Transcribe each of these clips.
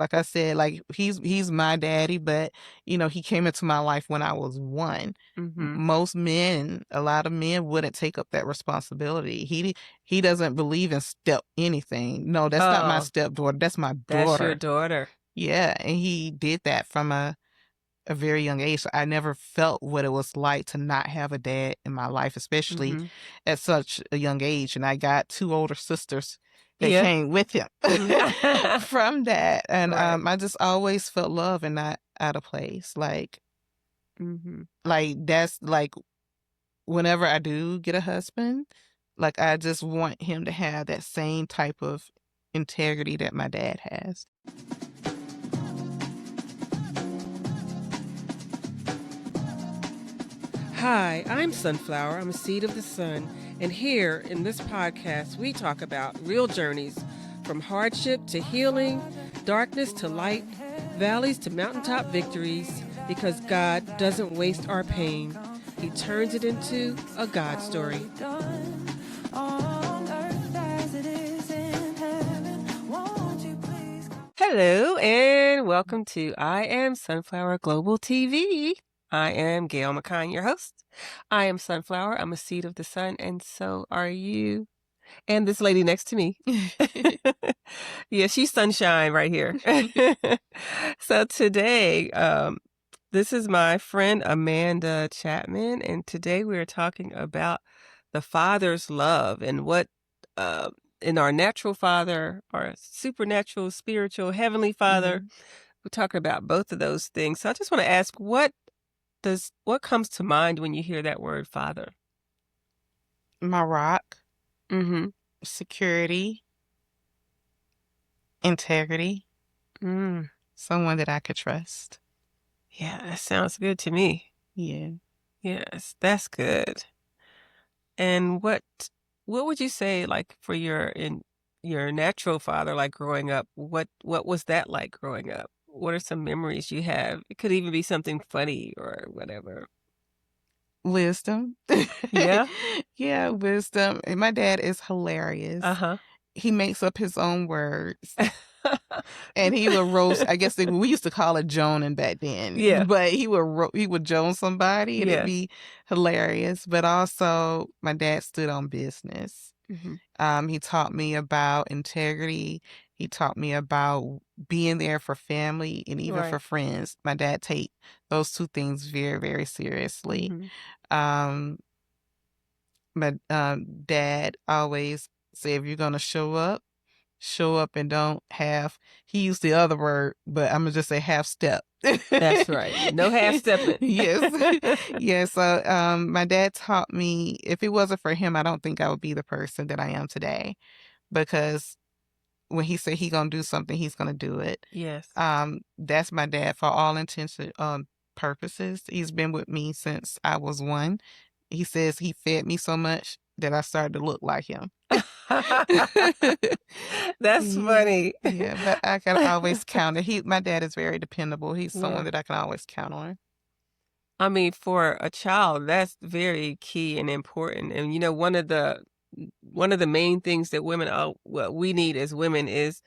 like I said, like he's my daddy, but he came into my life when I was 1. Mm-hmm. A lot of men wouldn't take up that responsibility. He doesn't believe in step anything. No, that's not my Oh, stepdaughter. That's my that's your daughter. daughter. Yeah, and he did that from a very young age. So I never felt what it was like to not have a dad in my life, especially Mm-hmm. at such a young age. And I got 2 older sisters that Yeah. came with him Mm-hmm. from that. And Right. I just always felt love and not out of place. Mm-hmm. Like that's like whenever I do get a husband, like I just want him to have that same type of integrity that my dad has. Hi, I'm Sunflower. I'm a seed of the sun. And here in this podcast, we talk about real journeys from hardship to healing, darkness to light, valleys to mountaintop victories, because God doesn't waste our pain. He turns it into a God story. Hello, and welcome to I Am Sunflower Global TV. I am Gail McKine, your host. I am Sunflower. I'm a seed of the sun, and so are you. And this lady next to me. Yeah, she's sunshine right here. So today, this is my friend Amanda Chapman, and today we're talking about the Father's love and what in our natural father, our supernatural, spiritual, heavenly Father. We're talking about both of those things. So I just want to ask, what comes to mind when you hear that word father? My rock, Mm-hmm. security, integrity, Mm. someone that I could trust. Yeah, that sounds good to me. Yeah. Yes, that's good. And what would you say, like, for your natural father, like growing up? What was that like growing up? What are some memories you have? It could even be something funny or whatever. Wisdom. Yeah. Yeah, wisdom. And my dad is hilarious. Uh-huh. He makes up his own words. And he would roast, I guess we used to call it Joning back then, Yeah. but he would Joan somebody and it'd Yes. be hilarious. But also my dad stood on business. Mm-hmm. He taught me about integrity. He taught me about being there for family and even for Right. friends. My dad take those 2 things very, very seriously. Mm-hmm. Um, my dad always said, if you're gonna show up and don't half. He used the other word, but I'm gonna just say half step. That's right. No half stepping. Yes. Yeah. So my dad taught me, if it wasn't for him, I don't think I would be the person that I am today. Because when he said he gonna do something, he's gonna do it. Yes. That's my dad for all intents and purposes. He's been with me since I was 1. He says he fed me so much that I started to look like him. That's Yeah, funny. yeah, but I can always count it. My dad is very dependable. He's someone Yeah. that I can always count on. I mean, for a child, that's very key and important. And one of the main things that what we need as women is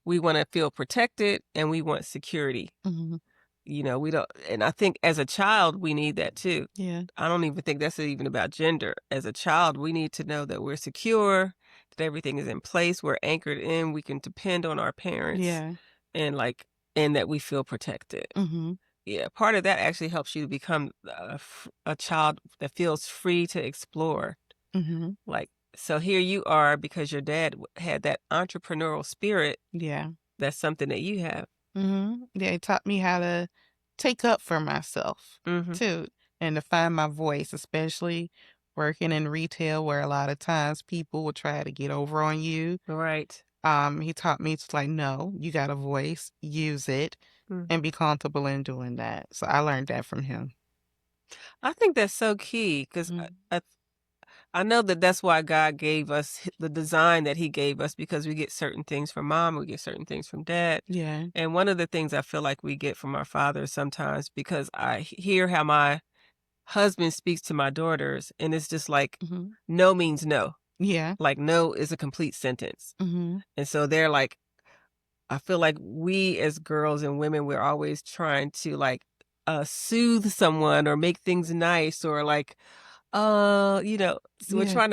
we want to feel protected and we want security. Hmm. We don't, and I think as a child, we need that too. Yeah, I don't even think that's even about gender. As a child, we need to know that we're secure, that everything is in place, we're anchored in, we can depend on our parents, yeah. and and that we feel protected. Hmm. Yeah, part of that actually helps you become a child that feels free to explore. Hmm. Like, so here you are because your dad had that entrepreneurial spirit. Yeah. That's something that you have. Yeah, it taught me how to take up for myself Mm-hmm. too, and to find my voice, especially working in retail where a lot of times people will try to get over on you. Right. He taught me to like, no, you got a voice, use it, Mm. and be comfortable in doing that. So I learned that from him. I think that's so key because Mhm. I know that that's why God gave us the design that He gave us, because we get certain things from mom, we get certain things from dad. Yeah. And one of the things I feel like we get from our fathers sometimes, because I hear how my husband speaks to my daughters, and it's just like Hmm. no means no. Yeah. Like no is a complete sentence. Hmm. And so they're like, I feel like we as girls and women, we're always trying to like soothe someone or make things nice or like so Yeah. we're trying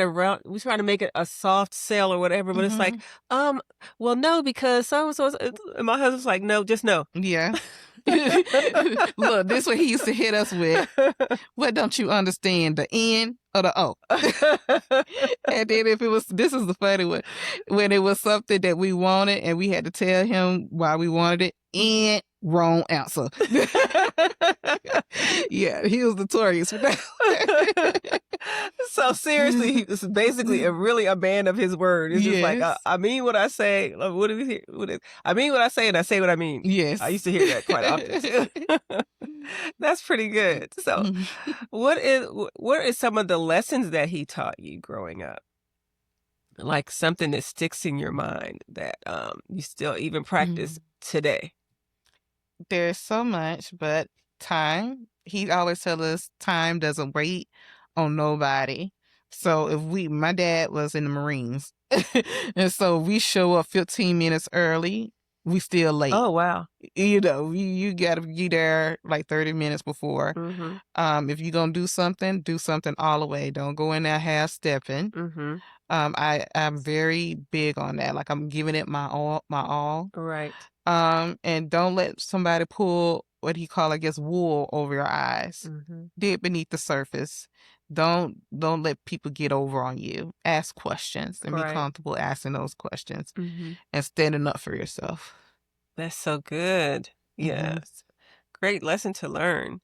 to make it a soft sell or whatever, but it's like, Mhm. um, well, no, because so and so, and my husband's like, no, just no. Yeah. Look, this what he used to hit us with. What don't you understand? The N or the O? And then if it was, this is the funny one, when it was something that we wanted and we had to tell him why we wanted it, and wrong answer. Yeah, he was notorious for that. So seriously, he was basically really a man of his word. It's just like, Yes. I mean what I say. Like, what do we hear? I mean what I say, and I say what I mean. I used Yes. to hear that quite often. That's pretty good. So, what is some of the lessons that he taught you growing up? Like something that sticks in your mind that you still even practice Mhm. today. There's so much, but time. He always tell us time doesn't wait on nobody. So my dad was in the Marines, and so we show up 15 minutes early, we still late. Oh wow. You gotta be there like 30 minutes before. Mm-hmm. If you're gonna do something all the way. Don't go in there half stepping. Mm-hmm. I'm very big on that. Like I'm giving it my all. Right. And don't let somebody pull what he call, I guess, wool over your eyes. Mm-hmm. Dig beneath the surface. Don't let people get over on you. Ask questions and be Right. comfortable asking those questions Mm-hmm. and standing up for yourself. That's so good. Hmm. Yes. Great lesson to learn.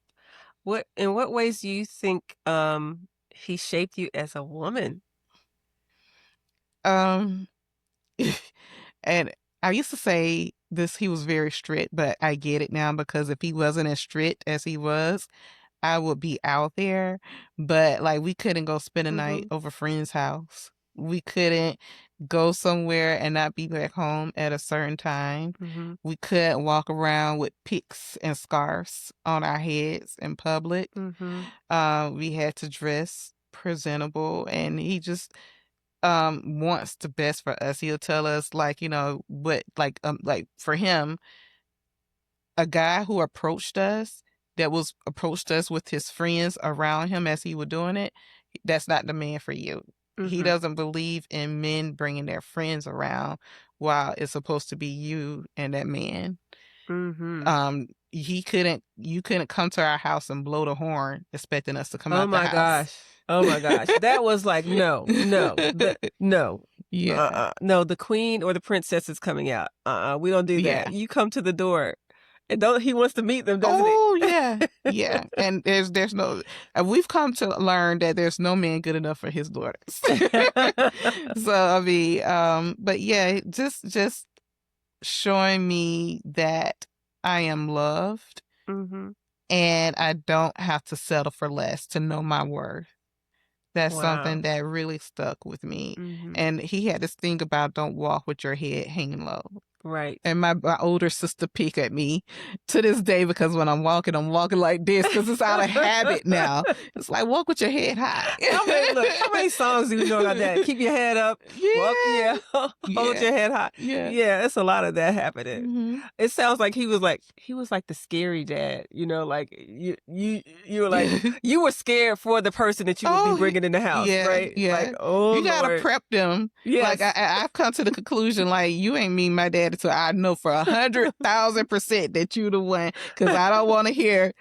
In what ways do you think he shaped you as a woman? Um, and I used to say this, he was very strict, but I get it now because if he wasn't as strict as he was, I would be out there, but like we couldn't go spend a night Mm-hmm. over a friend's house. We couldn't go somewhere and not be back home at a certain time. Mm-hmm. We couldn't walk around with picks and scarves on our heads in public. Mm-hmm. We had to dress presentable, and he just wants the best for us. He'll tell us like, what like for him, a guy who approached us with his friends around him as he was doing it, that's not the man for you. He Mm-hmm. doesn't believe in men bringing their friends around while it's supposed to be you and that man. Mm-hmm. You couldn't come to our house and blow the horn expecting us to come Oh out the my house. gosh. Oh my gosh. That was like, no, no, no. Yeah. No, the queen or the princess is coming out. We don't do that. Yeah. You come to the door. And don't he wants to meet them, doesn't he? Oh yeah, yeah. And there's no. We've come to learn that there's no man good enough for his daughters. So I mean, but yeah, just showing me that I am loved Mm-hmm. and I don't have to settle for less to know my worth. That's something Wow. that really stuck with me. Mm-hmm. And he had this thing about don't walk with your head hanging low. Right. And my older sister pick at me to this day because when I'm walking like this because it's out of habit now. It's like walk with your head high. How many songs do you know about that? Keep your head up. Walk, Yeah, yeah. Hold yeah, your head high. yeah. Yeah, it's a lot of that happening. Hmm. It sounds like he was like the scary dad, like you were like you were scared for the person that you would be Oh, bringing in the house, yeah, right? Like, yeah. oh You gotta Lord. prep them. Like Yes. I've come to the conclusion, like you ain't mean my daddy, so I know for 100,000% that you the one, because I don't want to hear,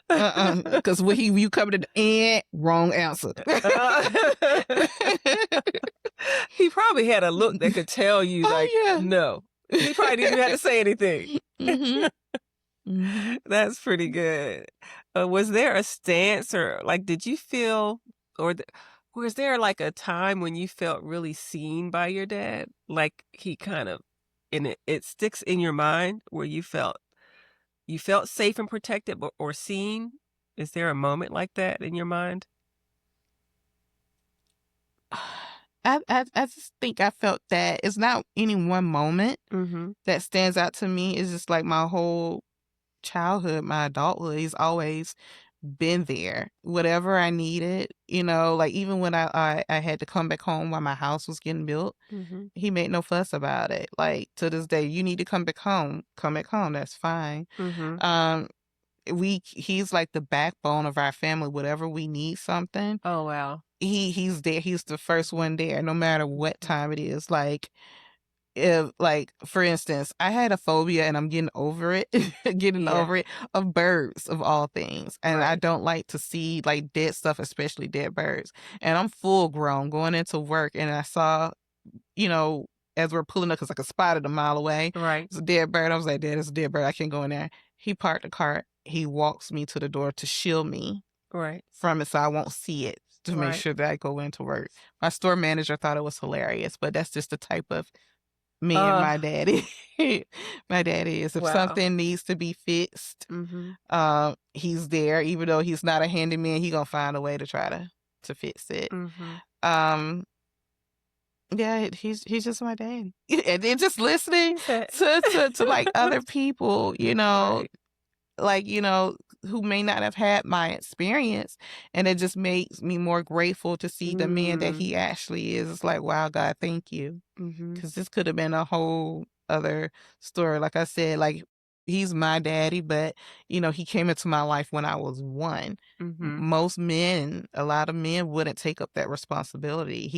because when you come to the end, wrong answer. He probably had a look that could tell you like, Oh no. He probably didn't even have to say anything. yeah. Hmm. Hmm. That's pretty good. Was there a stance or like, did you feel, or was there like a time when you felt really seen by your dad? Like he kind of, and it sticks in your mind where you felt safe and protected or seen? Is there a moment like that in your mind? I just think I felt that it's not any one moment Mm-hmm. that stands out to me. It's just like my whole childhood, my adulthood. He's always been there. Whatever I needed, you know, like even when I had to come back home while my house was getting built, Mhm. he made no fuss about it. Like to this day, you need to come back home. That's fine. Mhm. Um, he's like the backbone of our family. Whatever we need something, Oh, wow. he's there. He's the first one there, no matter what Mhm. time it is. Like if like for instance, I had a phobia and I'm getting over it, getting Yeah. over it of birds of all things. And I Right. don't like to see like dead stuff, especially dead birds. And I'm full grown going into work and I saw, you know, as we're pulling up, because I could spot it a mile away. Right. It's a dead bird. I was like, Dad, it's a dead bird. I can't go in there. He parked the car. He walks me to the door to shield me Right. from it so I won't see it to make Right. sure that I go into work. My store manager thought it was hilarious, but that's just the type of man Uh, my daddy my daddy is. If wow. something needs to be fixed, Mhm. he's there. Even though he's not a handyman, he gonna find a way to try to fix it. Mhm. Um, yeah, he's just my dad. And then just listening He said to like other people, you know, Right. like, you know, who may not have had my experience. And it just makes me more grateful to see the man that Mm. he actually is. It's like, wow, God, thank you. Mhm. Because this could have been a whole other story. Like I said, like he's my daddy, but you know, he came into my life when I was one. Mhm. Most men, a lot of men wouldn't take up that responsibility.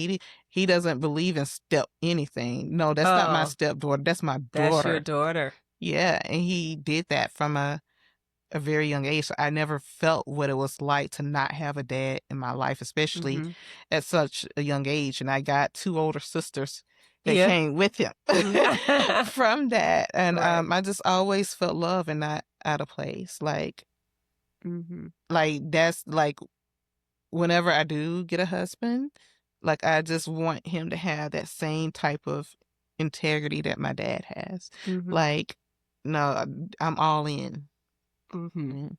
He doesn't believe in step anything. No, that's not my Oh, stepdaughter. That's my that's your daughter. daughter. Yeah, and he did that from a very young age. So I never felt what it was like to not have a dad in my life, especially Mhm. at such a young age. And I got two older sisters that Yeah. came with him Mhm. from that. And Right. I just always felt love and not out of place. Mhm. Like that's like whenever I do get a husband, like I just want him to have that same type of integrity that my dad has. Mhm. Like, no, I'm all in. Mhm. Mm.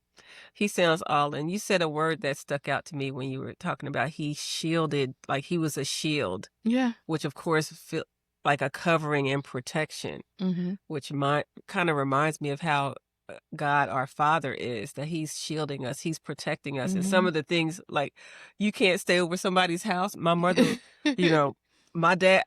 He sounds all in. You said a word that stuck out to me when you were talking about he shielded, like he was a shield, Yeah. which of course feel like a covering and protection. Mhm. Which my kind of reminds me of how God our Father is, that He's shielding us, He's protecting us. And some Mhm. of the things like you can't stay over somebody's house. My mother, you know, my dad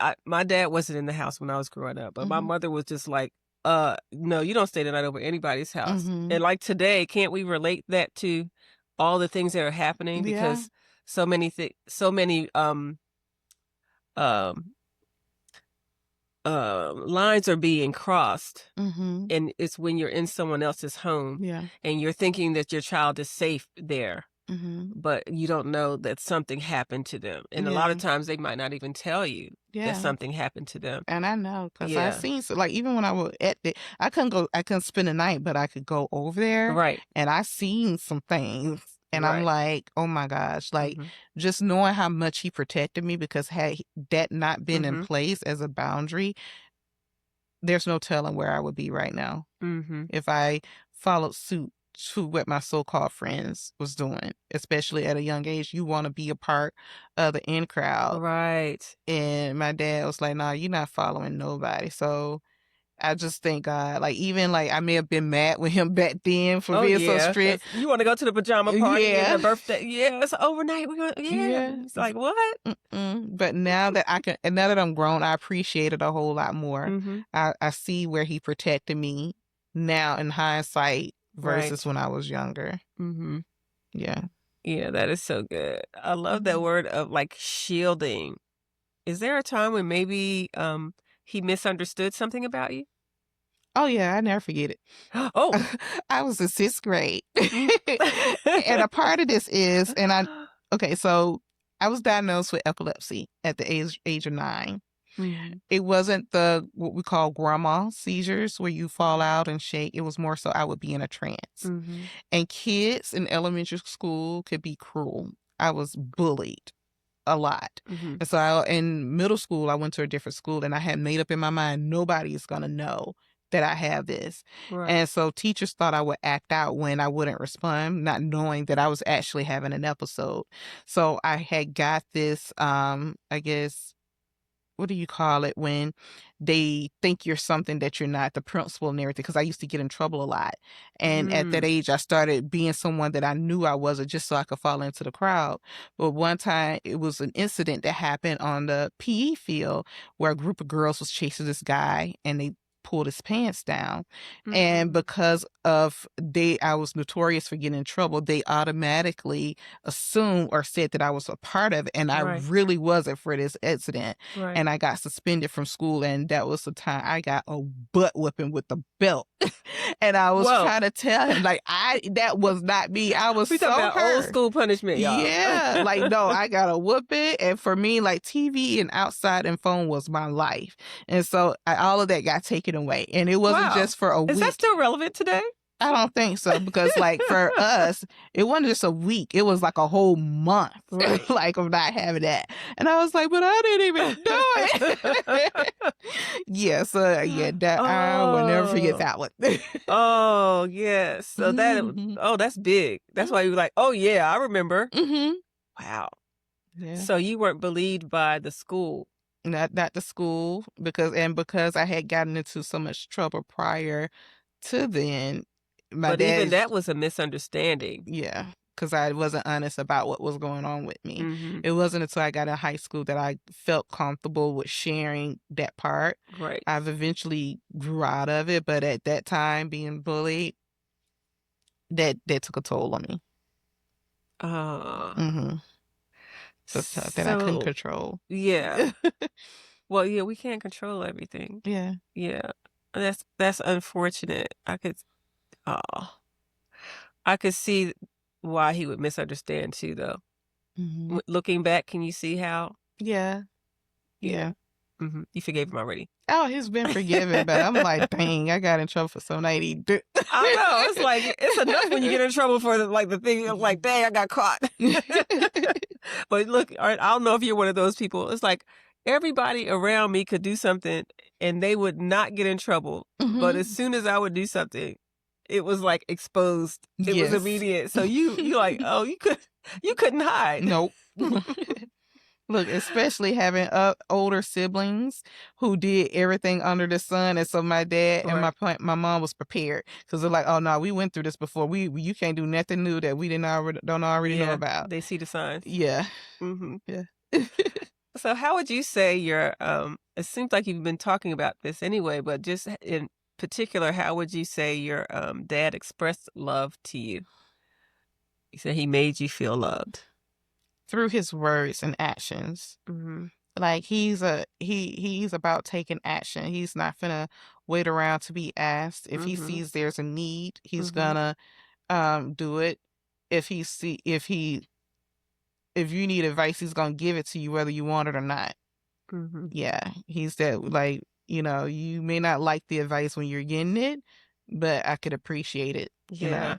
wasn't in the house when I was growing up, but my Mhm. mother was just like, no, you don't stay the night over anybody's house. Mhm. And like today, can't we relate that to all the things that are happening? Yeah. Because so many um lines are being crossed, Mhm. and it's when you're in someone else's home Yeah. and you're thinking that your child is safe there, Mhm. but you don't know that something happened to them. And a lot of Yeah. times they might not even tell you that Yeah. something happened to them. And I know because I Yeah. seen so like even when I was at the I couldn't spend the night, but I could go over there Right. and I seen some things and I'm Right. like, oh my gosh, like Mhm. just knowing how much he protected me because that not been in Mhm. place as a boundary, there's no telling where I would be right now Mhm. if I followed suit to what my so-called friends was doing, especially at a young age. You want to be a part of the in crowd. Right. And my dad was like, nah, you're not following nobody. So I just thank God. Like, even like I may have been mad with him back then for Oh being so yeah. strict. Cause you want to go to the pajama party and Yeah. the birthday. Yeah, it's overnight. We're going yeah. Yeah. It's like what? But now that and now that I'm grown, I appreciate it a whole lot more. Mhm. I see where he protected me now in hindsight versus Right. when I was younger. Mhm. Yeah. Yeah, that is so good. I love that Mhm. word of like shielding. Is there a time when maybe he misunderstood something about you? Oh yeah, I never forget it. Oh. I was in sixth grade. Mm. And a part of this is, okay, so I was diagnosed with epilepsy at the age of 9. Mhm. It wasn't the what we call grandma seizures where you fall out and shake. It was more so I would be in a trance. Mhm. And kids in elementary school could be cruel. I was bullied a lot. Mhm. And so in middle school, I went to a different school and I had made up in my mind, nobody is going to know that I have this. Right. And so teachers thought I would act out when I wouldn't respond, not knowing that I was actually having an episode. So I had got this, I guess, what do you call it when they think you're something that you're not, the principal and everything, because I used to get in trouble a lot. And at that Mm. age, I started being someone that I knew I wasn't, just so I could fall into the crowd. But one time, it was an incident that happened on the PE field where a group of girls was chasing this guy and they pulled his pants down. And Mm. because I was notorious for getting in trouble, they automatically assumed or said that I was a part of it. And I Right. really wasn't for this incident. Right. And I got suspended from school. And that was the time I got a butt whipping with the belt. And I was Whoa. trying to tell him, like, that was not me. I was We talking so about old hurt. school punishment, y'all. Yeah, like, no, I got a whooping. And for me, like, TV and outside and phone was my life. And so all of that got taken away. And it wasn't Wow. just for a Is that week. still relevant today? I don't think so, because like for us, it wasn't just a week, it was like a whole month, Right. like, of not having that. And I was like, but I didn't even do it. Yeah, so yeah, that I will never forget Oh. that one. Oh, yes. So Mhm. that's big. That's why you were like, "Oh, yeah, I remember." Mhm. Wow. Yeah. So you weren't believed by the school. Not the school, because I had gotten into so much trouble prior to then, my But even dad. that was a misunderstanding. Yeah, because I wasn't honest about what was going on with me. Mhm. It wasn't until I got in high school that I felt comfortable with sharing that part. Right. I've eventually grew out of it, but at that time, being bullied, that took a toll on me. Uh, Hmm. That I couldn't so control. yeah. Well, yeah, we can't control everything. Yeah. Yeah. That's unfortunate. Oh, I could see why he would misunderstand too, though. Hmm. Looking back, can you see how? Yeah. Yeah. Yeah. You forgave him already. Oh, he's been forgiven, but I'm like, dang, I got in trouble for something I didn't do. I know. It's like it's enough when you get in trouble for the thing. Like, dang, I got caught. But look, I don't know if you're one of those people. It's like everybody around me could do something and they would not get in trouble. But as Hmm. soon as I would do something, it was like exposed. It was Yes. immediate. So you like, oh, you couldn't hide. Nope. Look, especially having older siblings who did everything under the sun, and so my dad and Right. my mom was prepared, because they're like, "Oh no, we went through this before. You can't do nothing new that we didn't already don't already know Yeah, about." they see the signs. Yeah, Hmm. yeah. So how would you say your it seems like you've been talking about this anyway, but just in particular, how would you say your dad expressed love to you? You said he made you feel loved. Through his words and actions, Mhm. like he's about taking action. He's not gonna wait around to be asked. If he Mhm. sees there's a need, he's Mhm. gonna do it. If you need advice, he's gonna give it to you whether you want it or not. Mhm. Yeah, he's that, like, you may not like the advice when you're getting it, but I could appreciate it. Yeah.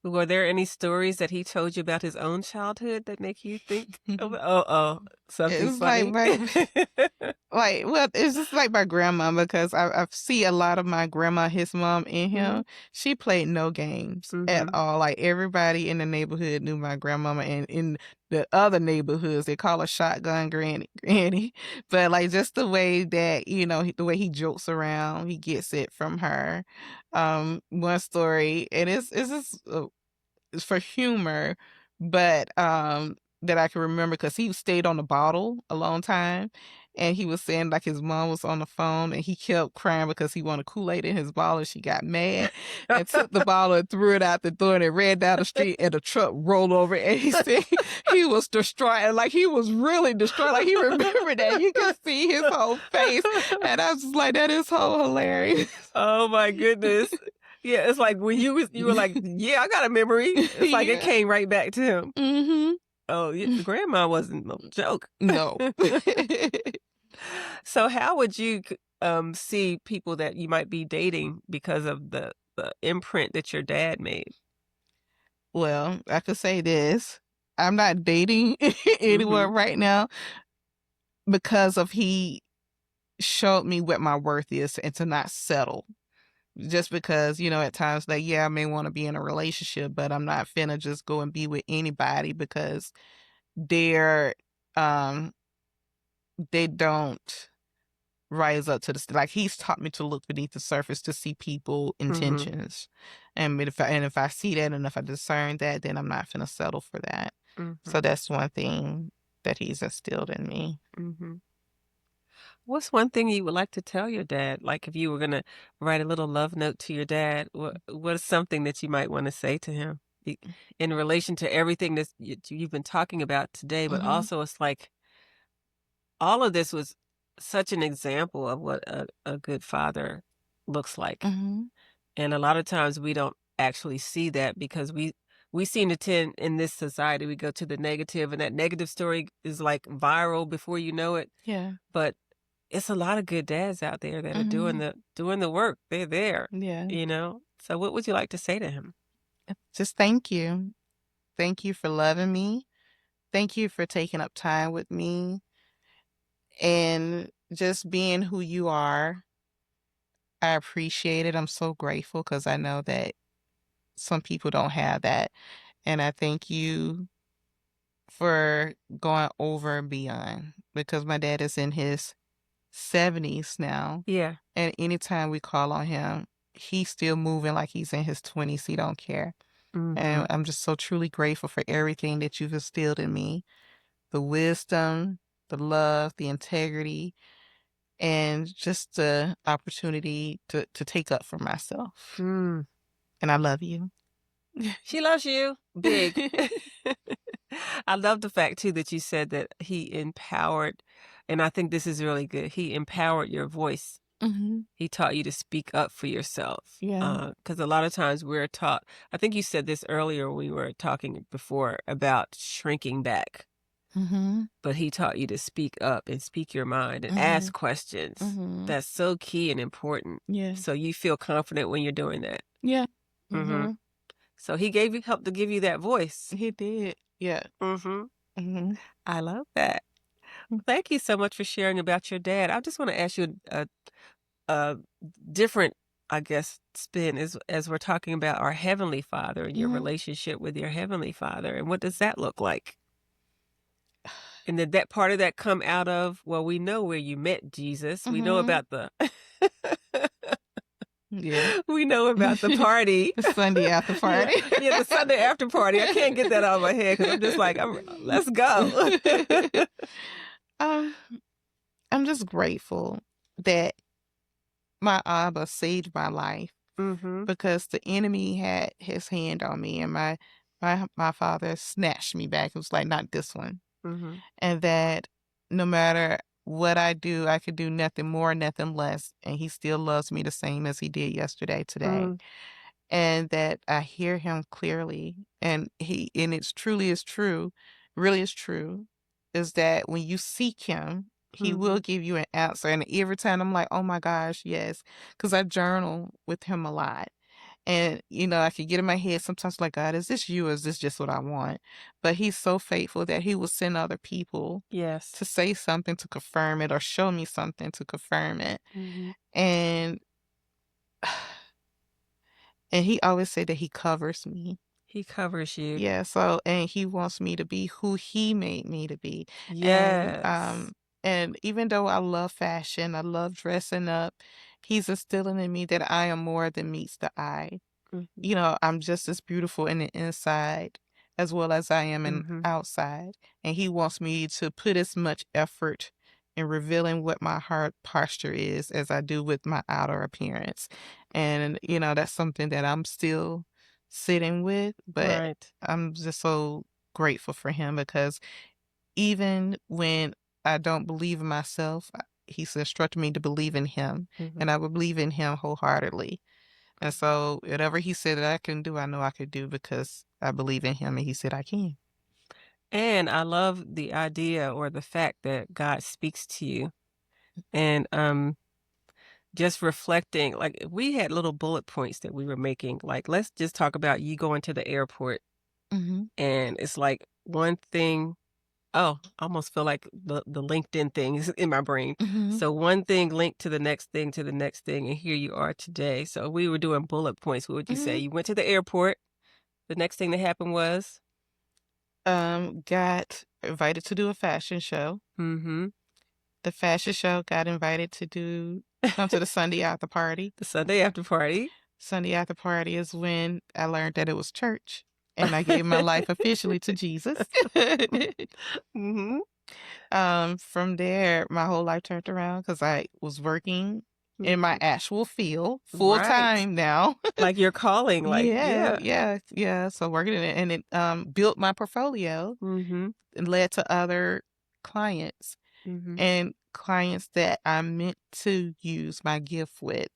Were there any stories that he told you about his own childhood that make you think of It something was like funny? well, it's just like my grandma, because I see a lot of my grandma, his mom, in Mhm. him. She played no games at Mhm. all. Like, everybody in the neighborhood knew my grandmama, and in the other neighborhoods, they call her shotgun granny. But like, just the way that, the way he jokes around, he gets it from her. One story, and it's just it's for humor, but that I can remember, because he stayed on the bottle a long time, and he was saying like his mom was on the phone and he kept crying because he wanted Kool-Aid in his bottle, and she got mad and took the bottle and threw it out the door, and it ran down the street, and the truck rolled over, and he said he was distraught, and like he was really distraught, like he remembered that. You could see his whole face, and I was just like, that is so hilarious. Oh my goodness. Yeah, it's like when you were like, "Yeah, I got a memory." It's like it Yeah. came right back to him. Hmm. Oh, the grandma wasn't no joke. No. So how would you see people that you might be dating because of the imprint that your dad made? Well, I could say this. I'm not dating anyone Mhm. right now, because of he showed me what my worth is, and to not settle. Just because, at times, like, yeah, I may want to be in a relationship, but I'm not finna just go and be with anybody because they're um they don't rise up to like he's taught me to look beneath the surface to see people Mhm. intentions. And if I see that and if I discern that, then I'm not gonna settle for that. So Mhm. that's one thing that he's instilled in me. Mhm. What's one thing you would like to tell your dad? Like, if you were gonna write a little love note to your dad, what is something that you might wanna say to him? I In relation to everything that you've been talking about today, but Mhm. also it's like all of this was such an example of what a good father looks like. Mhm. And a lot of times we don't actually see that because we seem to tend in this society, we go to the negative, and that negative story is like viral before you know it. Yeah. But it's a lot of good dads out there that are Mhm. doing the work. They're there, Yeah. you know? So what would you like to say to him? Just thank you. Thank you for loving me. Thank you for taking up time with me and just being who you are. I appreciate it. I'm so grateful because I know that some people don't have that. And I thank you for going over and beyond because my dad is in his 70s now. Yeah. And anytime we call on him, he's still moving like he's in his 20s. He don't care. And Mhm. I'm just so truly grateful for everything that you've instilled in me, the wisdom, the love, the integrity, and just the opportunity to take up for myself. Mm. And I love you. She loves you big. I love the fact too that you said that he empowered, and I think this is really good. He empowered your voice. Mhm. He taught you to speak up for yourself. Yeah. Because a lot of times we're taught, I think you said this earlier when we were talking before about shrinking back, Mhm. but he taught you to speak up and speak your mind and ask Mhm. questions. Mhm. That's so key and important. Yeah. So you feel confident when you're doing that. Yeah. Hmm. Mhm. So he gave you help to give you that voice. He did. Yeah. Hmm. Mhm. I love that. Thank you so much for sharing about your dad. I just want to ask you a different, I guess, spin as we're talking about our Heavenly Father and your Mhm. relationship with your Heavenly Father, and what does that look like? And did that part of that come out of, well, we know where you met Jesus. We know Mhm. about the Yeah. we know about the party. The Sunday after Yeah, party. yeah, the Sunday after party. I can't get that out of my head because I'm just like, let's go. um, I'm just grateful that my Abba saved my life Mhm, because the enemy had his hand on me and my father snatched me back. It was like, not this one. mhm, And that no matter what I do, I could do nothing more, nothing less. And he still loves me the same as he did yesterday, today. mm, And that I hear him clearly. And it's truly is true, really is true, is that when you seek him, he will mhm. give you an answer. And every time I'm like, oh my gosh, yes. Because I journal with him a lot. And, I could get in my head sometimes like, God, is this you or is this just what I want? But he's so faithful that he will send other people Yes. to say something to confirm it or show me something to confirm it. Mhm. And and he always said that he covers me. He covers you. Yeah, so and he wants me to be who he made me to be. And Yes. and even though I love fashion, I love dressing up, he's instilling in me that I am more than meets the eye. Mhm, I'm just as beautiful in the inside as well as I am in mhm. outside. And he wants me to put as much effort in revealing what my heart posture is as I do with my outer appearance. And, that's something that I'm still sitting with, but Right. I'm just so grateful for him because even when I don't believe in myself, he's instructed me to believe in him, Mhm. and I would believe in him wholeheartedly. And so whatever he said that I can do, I know I could do because I believe in him and he said I can. And I love the idea or the fact that God speaks to you. And just reflecting, like we had little bullet points that we were making. Like, let's just talk about you going to the airport. Mhm. And it's like one thing. Oh, I almost feel like the LinkedIn thing is in my brain. Mhm. So one thing linked to the next thing to the next thing, and here you are today. So we were doing bullet points. What would you say? Mhm. You went to the airport. The next thing that happened was, Got invited to do a fashion show. mm-hmm. The fashion show, got invited to come to the Sunday after party. The Sunday after party. Sunday after party is when I learned that it was church, and I gave my life officially to Jesus. Mhm, From there, my whole life turned around because I was working in my mhm. actual field full Right. time now. Like your calling, like Yeah, yeah. yeah, yeah. So working in it, and it built my portfolio Mhm, and led to other clients mhm. and clients that I'm meant to use my gift with.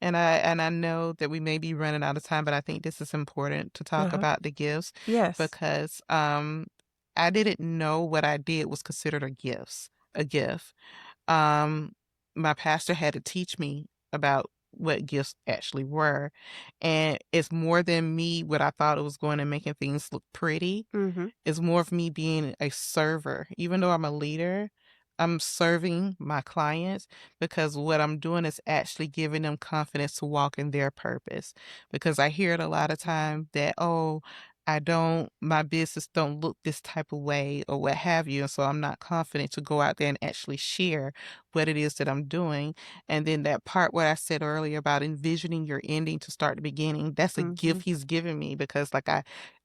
And I know that we may be running out of time, but I think this is important to talk Uh-huh. about the gifts Yes. because I didn't know what I did was considered a gift. Um, my pastor had to teach me about what gifts actually were. And it's more than me what I thought it was going to making things look pretty. Mhm, It's more of me being a server. Even though I'm a leader, I'm serving my clients because what I'm doing is actually giving them confidence to walk in their purpose. Because I hear it a lot of time that, oh, my business don't look this type of way or what have you. And so I'm not confident to go out there and actually share what it is that I'm doing. And then that part what I said earlier about envisioning your ending to start the beginning, that's a mhm, gift he's given me because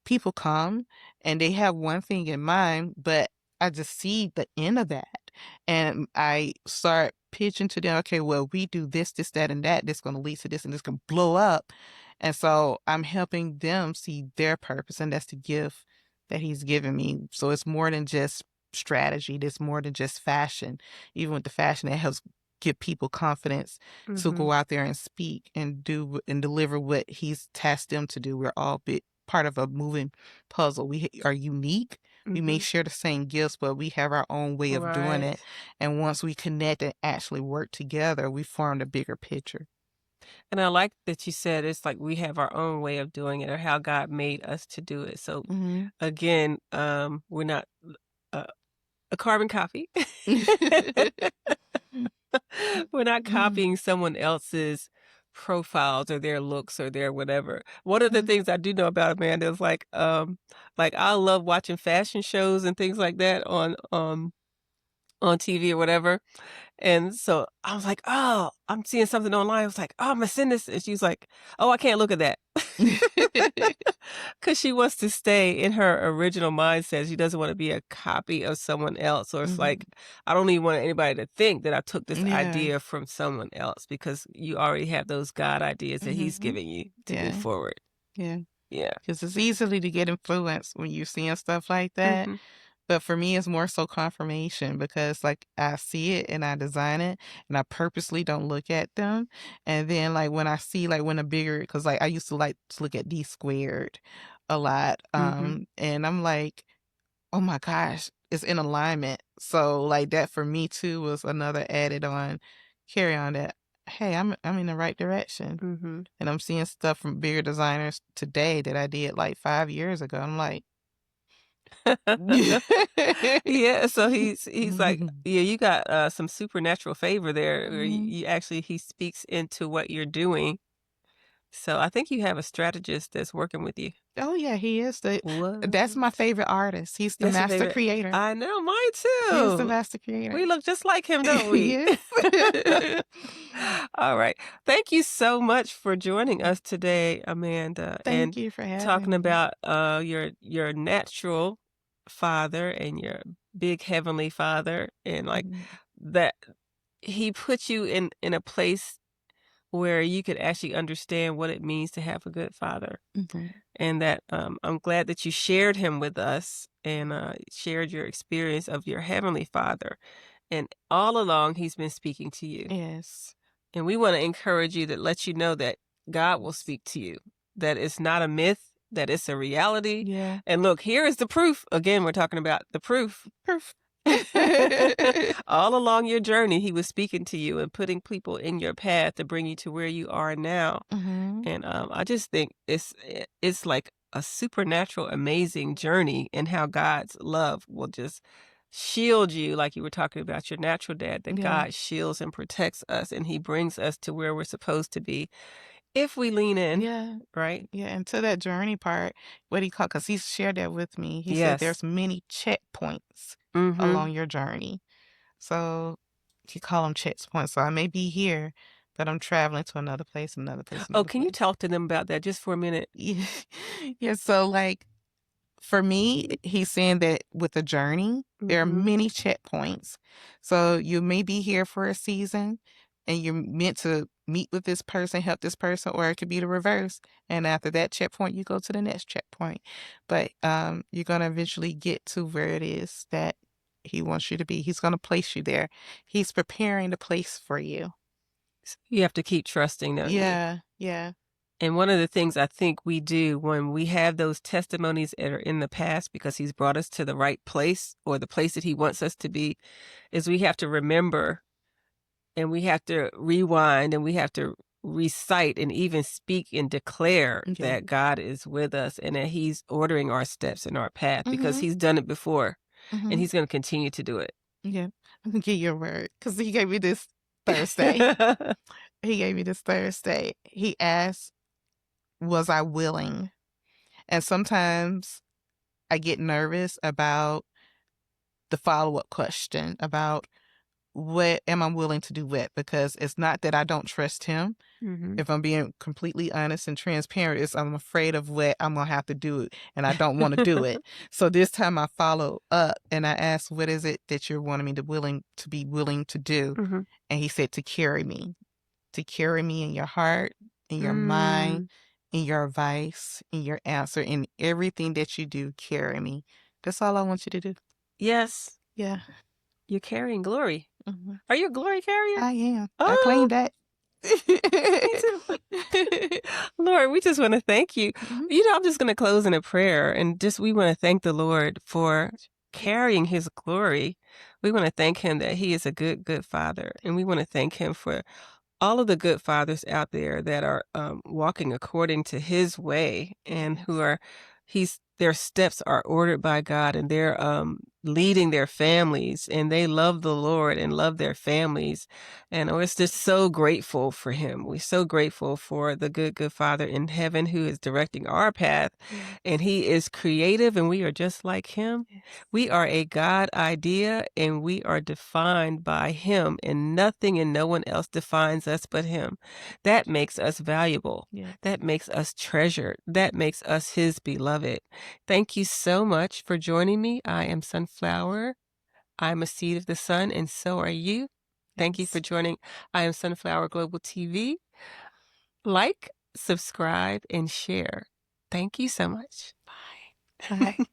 people come and they have one thing in mind, but I just see the end of that. And I start pitching to them, okay, well, we do this, this, that, and that. This going to lead to this, and this can blow up. And so I'm helping them see their purpose, and that's the gift that he's given me. So it's more than just strategy. It's more than just fashion. Even with the fashion, it helps give people confidence to mhm, go out there and speak and do and deliver what he's tasked them to do. We're all part of a moving puzzle. We are unique. We may mhm. share the same gifts, but we have our own way of doing Right. it. And once we connect and actually work together, we form a bigger picture. And I like that you said it's like we have our own way of doing it or how God made us to do it. So Hmm. again, we're not a, a carbon copy. We're not copying someone else's profiles or their looks or their whatever. One of the things I do know about Amanda is like I love watching fashion shows and things like that on TV or whatever. And so I was like, "Oh, I'm seeing something online." I was like, "Oh, I'm gonna send this." And she's like, "Oh, I can't look at that." Because she wants to stay in her original mindset. She doesn't wanna be a copy of someone else, or it's like, Hmm. I don't even want anybody to think that I took this Yeah. idea from someone else because you already have those God ideas that He's Hmm. giving you to move Yeah. forward. Yeah. Yeah. Because it's easily to get influenced when you're seeing stuff like that. Mhm. But for me, it's more so confirmation because I see it and I design it and I purposely don't look at them. And then when I see when a bigger, because I used to like to look at D squared a lot. Mhm. And I'm like, oh my gosh, it's in alignment. So that for me too was another added on carry on that, hey, I'm in the right direction. Mhm. And I'm seeing stuff from bigger designers today that I did 5 years ago. I'm like, Yeah, so he's like, "Yeah, you got, some supernatural favor there, where Mhm. you actually he speaks into what you're doing." So I think you have a strategist that's working with you. Oh yeah, he is that's What? my favorite artist. He's the That's your master favorite? creator. I know, mine He is the too. master We creator. look just like him, don't He we? is. All right. Thank you so much for joining us today, Amanda, Thank and you for having talking me. about your natural father and your big heavenly father, and like Mhm. that he put you in a place where you could actually understand what it means to have a good father. Mhm. And that I'm glad that you shared him with us and shared your experience of your heavenly father. And all along, he's been speaking to you. Yes. And we want to encourage you that let you know that God will speak to you, that it's not a myth, that it's a reality. Yeah. And look, here is the proof. Again, we're talking about the proof. Proof. All along your journey, he was speaking to you and putting people in your path to bring you to where you are now. Mhm. And I just think it's like a supernatural, amazing journey, and how God's love will just shield you, like you were talking about your natural dad, that Yeah. God shields and protects us, and He brings us to where we're supposed to be if we lean in, Yeah. right? Yeah, and to that journey part, what he called, because he shared that with me. He said Yes. there's many checkpoints Mm-hmm. along your journey. So he call them checkpoints. So I may be here, but I'm traveling to another place, another place, Oh, another can you place. talk to them about that just for a minute? Yeah, yeah. So like for me, he's saying that with a journey, there are Mhm. many checkpoints. So you may be here for a season and you're meant to meet with this person, help this person, or it could be the reverse. And after that checkpoint, you go to the next checkpoint. But you're going to eventually get to where it is that he wants you to be. He's going to place you there. He's preparing the place for you. You have to keep trusting, don't you? Yeah, yeah, And one of the things I think we do when we have those testimonies that are in the past because he's brought us to the right place or the place that he wants us to be is we have to remember and we have to rewind and we have to recite and even speak and declare yeah. that God is with us and that he's ordering our steps in our path because Mm-hmm, he's done it before and mm-hmm. he's going to continue to do it. Yeah, I'm gonna give you a word because he gave me this Thursday. He gave me this Thursday. He asked, was I willing? And sometimes I get nervous about the follow-up question about what am I willing to do with? Because it's not that I don't trust him. Mhm. If I'm being completely honest and transparent, it's I'm afraid of what I'm gonna have to do and I don't want to do it. So this time I follow up and I asked, what is it that you're wanting me to be willing to do? Mhm. And he said to carry me in your heart, in your mind, Mm. in your advice, in your answer, in everything that you do, carry me. That's all I want you to do. Yes, Yeah. you're carrying glory. Mhm. Are you a glory carrier? I am. I claim Oh, that. me too. Lord, we just want to thank you. Mhm. I'm just going to close in a prayer and just we want to thank the Lord for carrying his glory. We want to thank him that he is a good, good father. And we want to thank him for all of the good fathers out there that are walking according to his way and who Yes. are their steps are ordered by God and they're leading their families and they love the Lord and love their families and we're just so grateful for him. We're so grateful for the good good father in heaven who is directing our path Yes. and he is creative and we are just like him. Yes. We are a God idea and we are defined by him and nothing and no one else defines us but him. That makes us valuable. Yes. That makes us treasured. That makes us his beloved. Thank you so much for joining me. I am Sunflower. I'm a seed of the sun and so are you. Thank you for Yes. joining I am Sunflower Global TV. Like, subscribe, and share. Thank you so much. Bye. Bye.